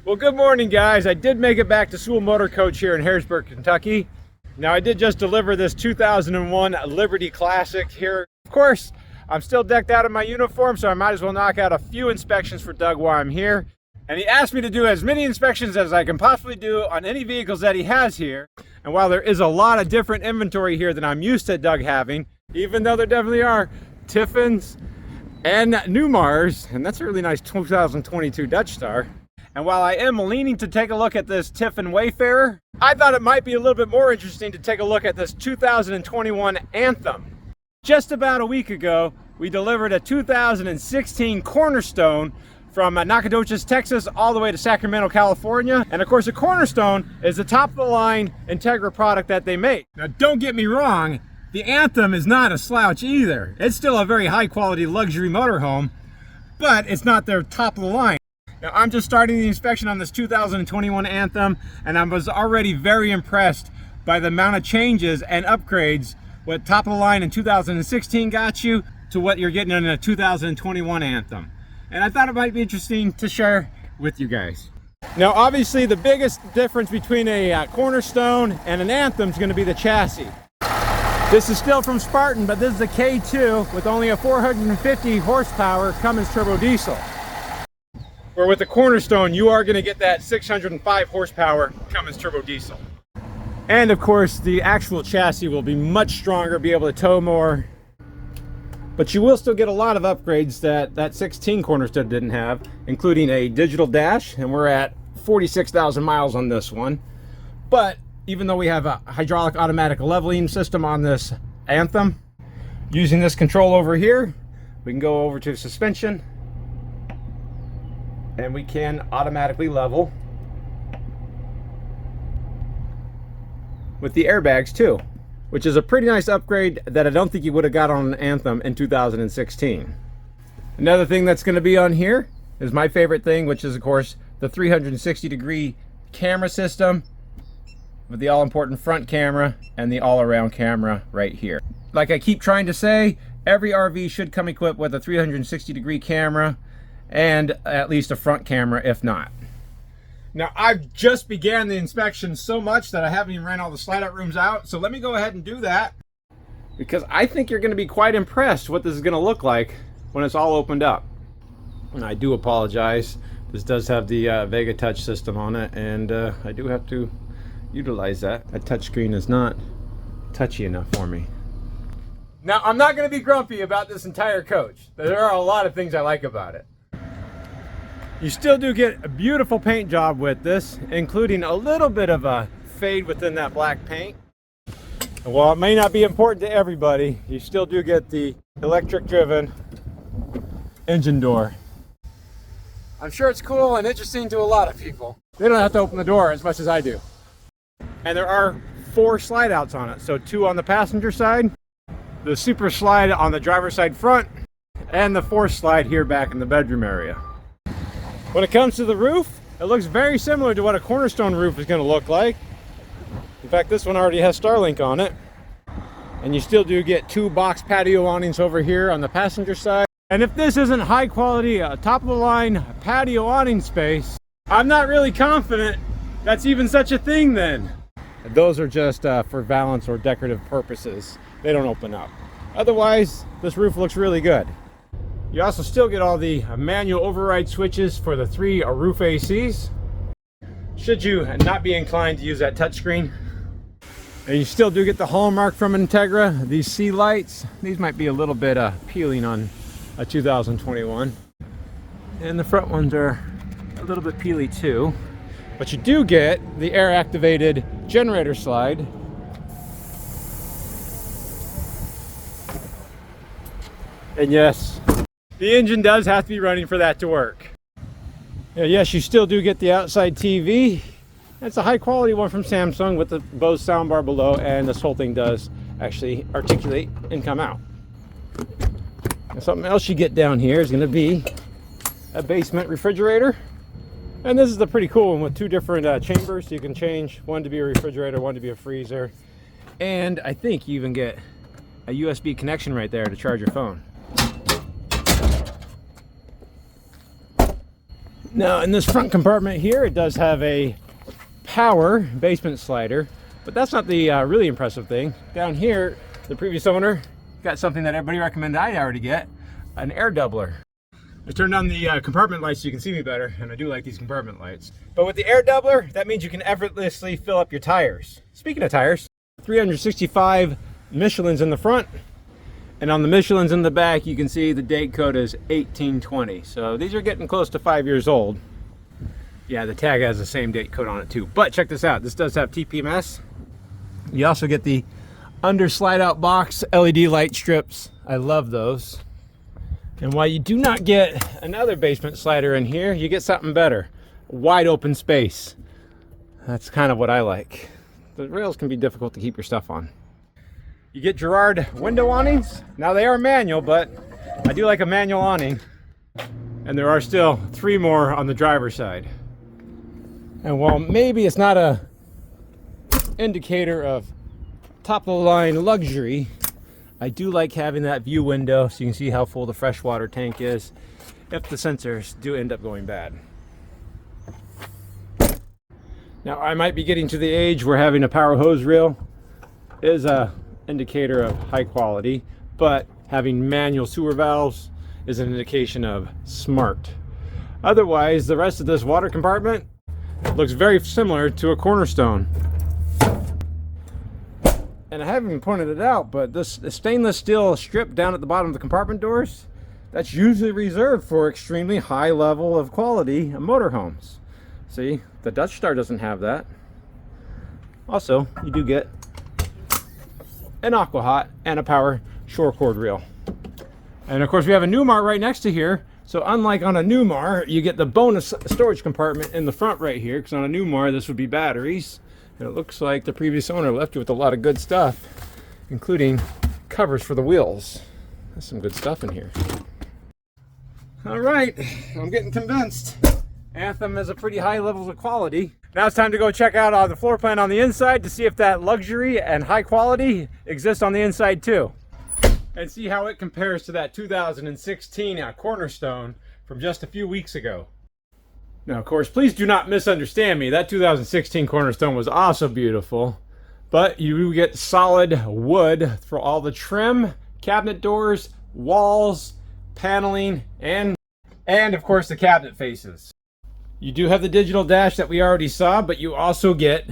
Well, good morning, guys. I did make it back to Sewell Motorcoach here in Harrodsburg, Kentucky. Now, I did just deliver this 2001 Liberty Classic here. Of course, I'm still decked out in my uniform, so I might as well knock out a few inspections for Doug while I'm here. And he asked me to do as many inspections as I can possibly do on any vehicles that he has here. And while there is a lot of different inventory here that I'm used to Doug having, even though there definitely are Tiffins and Newmars, and that's a really nice 2022 Dutch Star. And while I am leaning to take a look at this Tiffin Wayfarer, I thought it might be a little bit more interesting to take a look at this 2021 Anthem. Just about a week ago, we delivered a 2016 Cornerstone from Nacogdoches, Texas, all the way to Sacramento, California. And of course, the Cornerstone is the top-of-the-line Entegra product that they make. Now, don't get me wrong, the Anthem is not a slouch either. It's still a very high-quality luxury motorhome, but it's not their top-of-the-line. Now, I'm just starting the inspection on this 2021 Anthem, and I was already very impressed by the amount of changes and upgrades what top-of-the-line in 2016 got you to what you're getting in a 2021 Anthem. And I thought it might be interesting to share with you guys. Now, obviously, the biggest difference between a Cornerstone and an Anthem is going to be the chassis. This is still from Spartan, but this is a K2 with only a 450 horsepower Cummins turbo diesel. Where with the Cornerstone, you are going to get that 605 horsepower Cummins turbo diesel. And of course, the actual chassis will be much stronger, be able to tow more. But you will still get a lot of upgrades that 16 Cornerstone didn't have, including a digital dash, and we're at 46,000 miles on this one. But even though we have a hydraulic automatic leveling system on this Anthem, using this control over here, we can go over to suspension, and we can automatically level with the airbags too, which is a pretty nice upgrade that I don't think you would have got on an Anthem in 2016. Another thing that's going to be on here is my favorite thing, which is of course the 360-degree camera system with the all-important front camera and the all-around camera right here. Like I keep trying to say, every RV should come equipped with a 360-degree camera and at least a front camera, if not. Now, I've just began the inspection so much that I haven't even ran all the slide-out rooms out, so let me go ahead and do that, because I think you're going to be quite impressed what this is going to look like when it's all opened up. And I do apologize. This does have the Vega touch system on it, and I do have to utilize that. That touchscreen is not touchy enough for me. Now, I'm not going to be grumpy about this entire coach. There are a lot of things I like about it. You still do get a beautiful paint job with this, including a little bit of a fade within that black paint. And while it may not be important to everybody, you still do get the electric driven engine door. I'm sure it's cool and interesting to a lot of people. They don't have to open the door as much as I do. And there are 4 slide outs on it. So 2 on the passenger side, the super slide on the driver's side front, and the 4th slide here back in the bedroom area. When it comes to the roof, it looks very similar to what a Cornerstone roof is going to look like. In fact, this one already has Starlink on it. And you still do get 2 box patio awnings over here on the passenger side. And if this isn't high quality, top-of-the-line patio awning space, I'm not really confident that's even such a thing then. Those are just for valance or decorative purposes. They don't open up. Otherwise, this roof looks really good. You also still get all the manual override switches for the 3 roof ACs, should you not be inclined to use that touchscreen. And you still do get the hallmark from Entegra, these sea lights. These might be a little bit peeling on a 2021. And the front ones are a little bit peely too. But you do get the air-activated generator slide. And yes, the engine does have to be running for that to work. Yes, you still do get the outside TV. It's a high quality one from Samsung with the Bose soundbar below, and this whole thing does actually articulate and come out. And something else you get down here is going to be a basement refrigerator. And this is a pretty cool one with 2 different chambers. You can change one to be a refrigerator, one to be a freezer. And I think you even get a USB connection right there to charge your phone. Now in this front compartment here, it does have a power basement slider, but that's not the really impressive thing. Down here, the previous owner got something that everybody recommended I already get, an air doubler. I turned on the compartment lights so you can see me better, and I do like these compartment lights. But with the air doubler, that means you can effortlessly fill up your tires. Speaking of tires, 365 Michelins in the front, and on the Michelins in the back, you can see the date code is 1820. So these are getting close to 5 years old. Yeah, the tag has the same date code on it too. But check this out, this does have TPMS. You also get the under slide out box LED light strips. I love those. And while you do not get another basement slider in here, you get something better. Wide open space. That's kind of what I like. The rails can be difficult to keep your stuff on. You get Girard window awnings. Now they are manual, but I do like a manual awning. And there are still 3 more on the driver's side. And while maybe it's not a indicator of top of the line luxury, I do like having that view window so you can see how full the freshwater tank is if the sensors do end up going bad. Now I might be getting to the age where having a power hose reel is a indicator of high quality, but having manual sewer valves is an indication of smart. Otherwise, the rest of this water compartment looks very similar to a Cornerstone. And I haven't even pointed it out, but this stainless steel strip down at the bottom of the compartment doors, that's usually reserved for extremely high level of quality motorhomes. See, the Dutch Star doesn't have that. Also, you do get an Aqua Hot and a power shore cord reel. And of course we have a Newmar right next to here. So unlike on a Newmar, you get the bonus storage compartment in the front right here, because on a Newmar this would be batteries. And it looks like the previous owner left you with a lot of good stuff, including covers for the wheels. There's some good stuff in here. All right, I'm getting convinced. Anthem has a pretty high levels of quality. Now it's time to go check out the floor plan on the inside to see if that luxury and high quality exists on the inside too. And see how it compares to that 2016 Cornerstone from just a few weeks ago. Now, of course, please do not misunderstand me. That 2016 Cornerstone was also beautiful, but you get solid wood for all the trim, cabinet doors, walls, paneling, and of course the cabinet faces. You do have the digital dash that we already saw, but you also get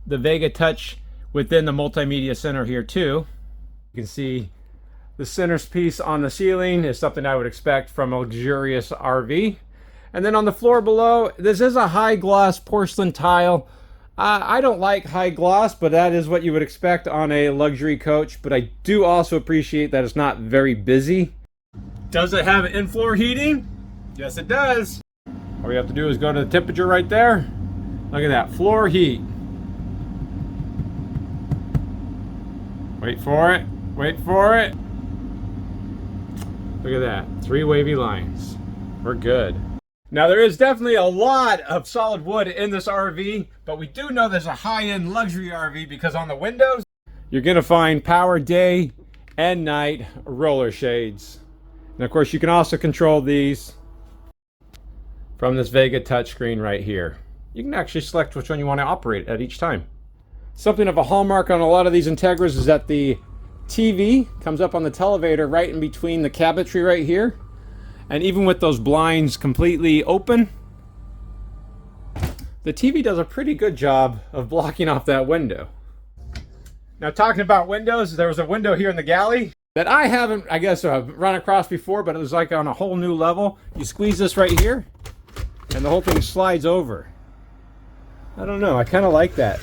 the Vega Touch within the multimedia center here too. You can see the centerpiece on the ceiling is something I would expect from a luxurious RV. And then on the floor below, this is a high gloss porcelain tile. I don't like high gloss, but that is what you would expect on a luxury coach. But I do also appreciate that it's not very busy. Does it have in-floor heating? Yes, it does. All we have to do is go to the temperature right there. Look at that, floor heat. Wait for it, wait for it. Look at that, 3 wavy lines. We're good. Now there is definitely a lot of solid wood in this RV, but we do know there's a high-end luxury RV because on the windows, you're gonna find power day and night roller shades. And of course you can also control these from this Vega touchscreen right here. You can actually select which one you want to operate at each time. Something of a hallmark on a lot of these Entegras is that the TV comes up on the televator right in between the cabinetry right here. And even with those blinds completely open, the TV does a pretty good job of blocking off that window. Now talking about windows, there was a window here in the galley that I haven't, I guess, run across before, but it was like on a whole new level. You squeeze this right here, and the whole thing slides over. I don't know, I kind of like that.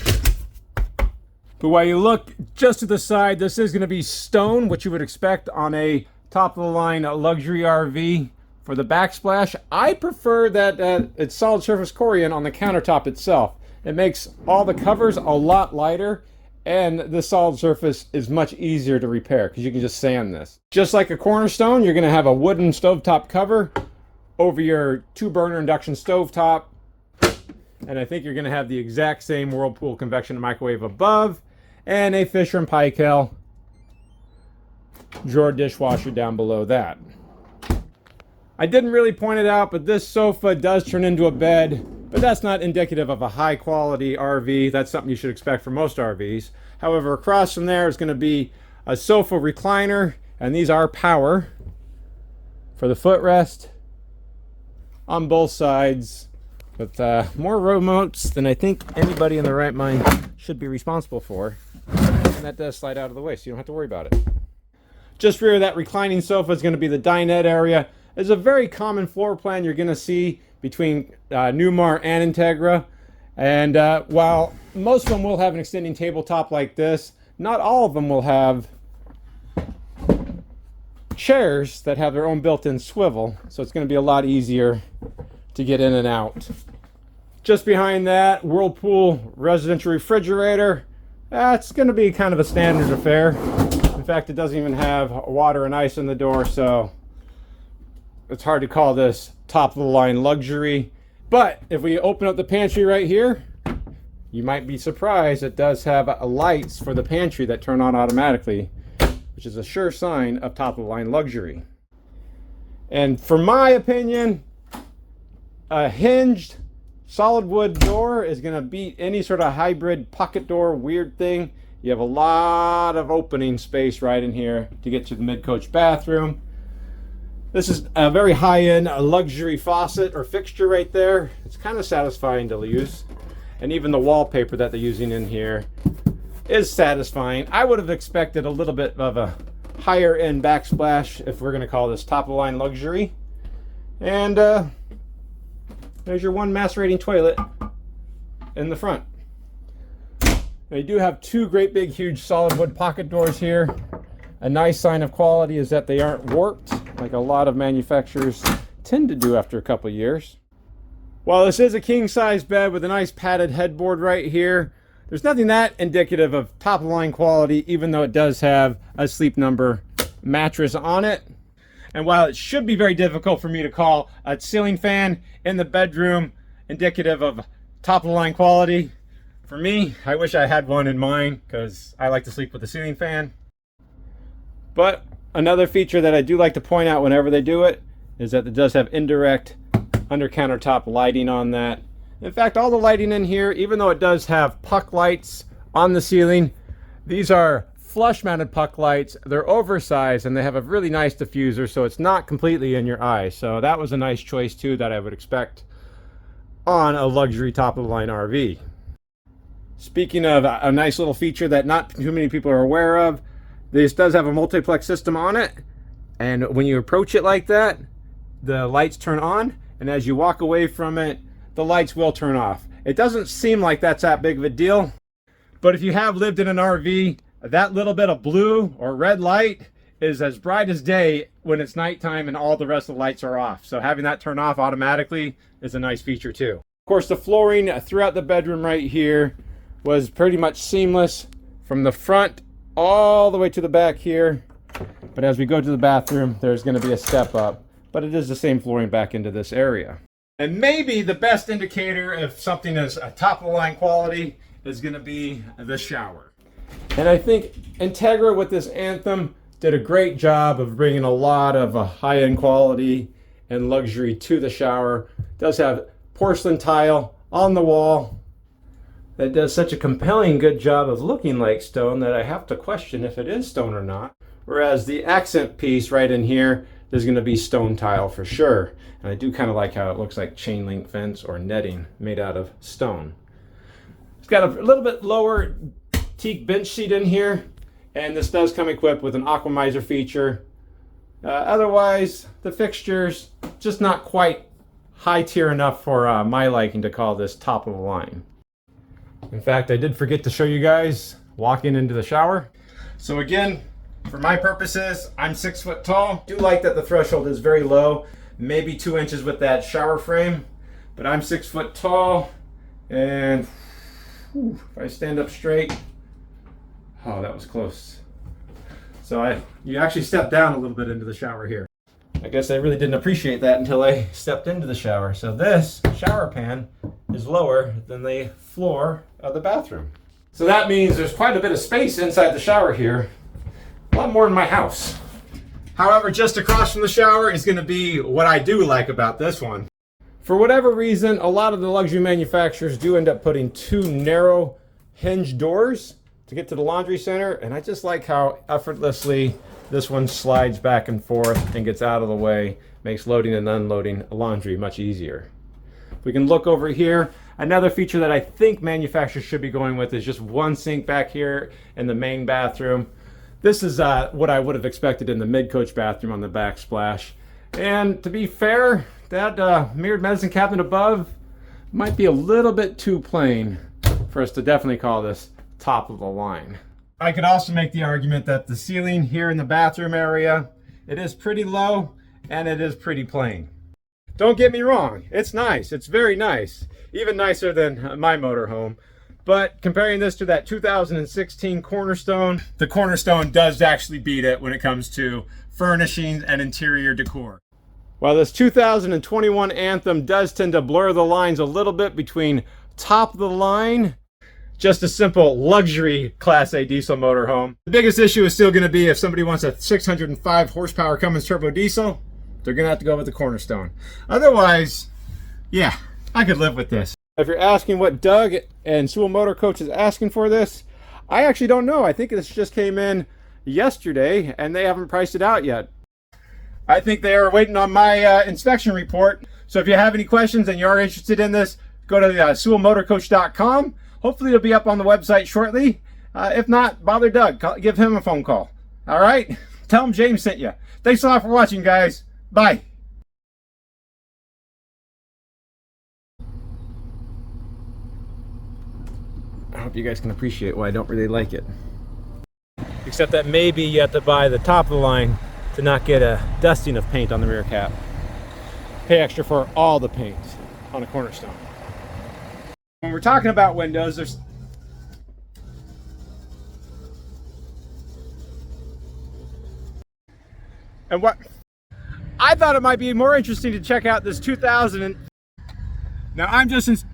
But while you look just to the side, this is going to be stone, which you would expect on a top-of-the-line luxury RV. For the backsplash, I prefer that it's solid surface corian on the countertop itself. It makes all the covers a lot lighter, and the solid surface is much easier to repair because you can just sand this. Just like a Cornerstone, you're going to have a wooden stovetop cover over your 2-burner induction stovetop. And I think you're going to have the exact same Whirlpool convection microwave above, and a Fisher & Paykel drawer dishwasher down below that. I didn't really point it out, but this sofa does turn into a bed, but that's not indicative of a high quality RV. That's something you should expect for most RVs. However, across from there is going to be a sofa recliner, and these are power for the footrest on both sides, with more remotes than I think anybody in their right mind should be responsible for. And that does slide out of the way, so you don't have to worry about it. Just rear of that reclining sofa is going to be the dinette area. It's a very common floor plan you're going to see between Newmar and Entegra. And while most of them will have an extending tabletop like this, not all of them will have chairs that have their own built-in swivel. So it's going to be a lot easier to get in and out. Just behind that, Whirlpool residential refrigerator. That's going to be kind of a standard affair. In fact, it doesn't even have water and ice in the door, so it's hard to call this top-of-the-line luxury. But if we open up the pantry right here, you might be surprised it does have lights for the pantry that turn on automatically, which is a sure sign of top-of-the-line luxury. And for my opinion, a hinged solid wood door is going to beat any sort of hybrid pocket door weird thing. You have a lot of opening space right in here to get to the mid-coach bathroom. This is a very high-end luxury faucet or fixture right there. It's kind of satisfying to use. And even the wallpaper that they're using in here is satisfying. I would have expected a little bit of a higher-end backsplash if we're going to call this top-of-the-line luxury. And there's your one macerating toilet in the front. Now, you do have two great big huge solid wood pocket doors here. A nice sign of quality is that they aren't warped like a lot of manufacturers tend to do after a couple of years. While this is a king-size bed with a nice padded headboard right here, there's nothing that indicative of top-of-the-line quality, even though it does have a Sleep Number mattress on it. And while it should be very difficult for me to call a ceiling fan in the bedroom indicative of top-of-the-line quality, for me, I wish I had one in mine because I like to sleep with a ceiling fan. But another feature that I do like to point out whenever they do it is that it does have indirect under countertop lighting on that. In fact, all the lighting in here, even though it does have puck lights on the ceiling, these are flush mounted puck lights. They're oversized and they have a really nice diffuser, so it's not completely in your eye. So that was a nice choice too that I would expect on a luxury top of the line RV. Speaking of a nice little feature that not too many people are aware of, this does have a multiplex system on it, and when you approach it like that, the lights turn on, and as you walk away from it, the lights will turn off. It doesn't seem like that's that big of a deal, but if you have lived in an RV, that little bit of blue or red light is as bright as day when it's nighttime and all the rest of the lights are off. So having that turn off automatically is a nice feature too. Of course, the flooring throughout the bedroom right here was pretty much seamless from the front all the way to the back here. But as we go to the bathroom, there's going to be a step up, but it is the same flooring back into this area. And maybe the best indicator if something is a top of the line quality is going to be the shower. And I think Entegra with this Anthem did a great job of bringing a lot of high-end quality and luxury to the shower. It does have porcelain tile on the wall that does such a compelling good job of looking like stone that I have to question if it is stone or not. Whereas the accent piece right in here is going to be stone tile for sure. And I do kind of like how it looks like chain link fence or netting made out of stone. It's got a little bit lower teak bench seat in here, and this does come equipped with an aquamizer feature. Otherwise, the fixtures just not quite high tier enough for my liking to call this top of the line. In fact, I did forget to show you guys walking into the shower. So again, for my purposes, I'm 6 foot tall. I do like that the threshold is very low, maybe 2 inches with that shower frame, but I'm 6 foot tall, and if I stand up straight, oh, that was close. So you actually stepped down a little bit into the shower here. I guess I really didn't appreciate that until I stepped into the shower. So this shower pan is lower than the floor of the bathroom. So that means there's quite a bit of space inside the shower here. A lot more in my house. However, just across from the shower is going to be what I do like about this one. For whatever reason, a lot of the luxury manufacturers do end up putting two narrow hinge doors to get to the laundry center, and I just like how effortlessly this one slides back and forth and gets out of the way, makes loading and unloading laundry much easier. We can look over here. Another feature that I think manufacturers should be going with is just one sink back here in the main bathroom. This is what I would have expected in the mid-coach bathroom on the backsplash. And to be fair, that mirrored medicine cabinet above might be a little bit too plain for us to definitely call this top of the line. I could also make the argument that the ceiling here in the bathroom area, it is pretty low and it is pretty plain. Don't get me wrong, it's nice, it's very nice, even nicer than my motorhome. But comparing this to that 2016 Cornerstone, the Cornerstone does actually beat it when it comes to furnishings and interior decor. While this 2021 Anthem does tend to blur the lines a little bit between top of the line, just a simple luxury Class A diesel motorhome. The biggest issue is still going to be if somebody wants a 605 horsepower Cummins turbo diesel, they're going to have to go with the Cornerstone. Otherwise, yeah, I could live with this. If you're asking what Doug and Sewell Motorcoach is asking for this, I actually don't know. I think this just came in yesterday and they haven't priced it out yet. I think they are waiting on my inspection report. So if you have any questions and you are interested in this, go to SewellMotorcoach.com. Hopefully it'll be up on the website shortly. If not, bother Doug. Give him a phone call. All right? Tell him James sent you. Thanks a lot for watching, guys. Bye. I hope you guys can appreciate why I don't really like it. Except that maybe you have to buy the top of the line to not get a dusting of paint on the rear cap. Pay extra for all the paint on a Cornerstone. When we're talking about windows, there's and what I thought it might be more interesting to check out this 2000 and now I'm just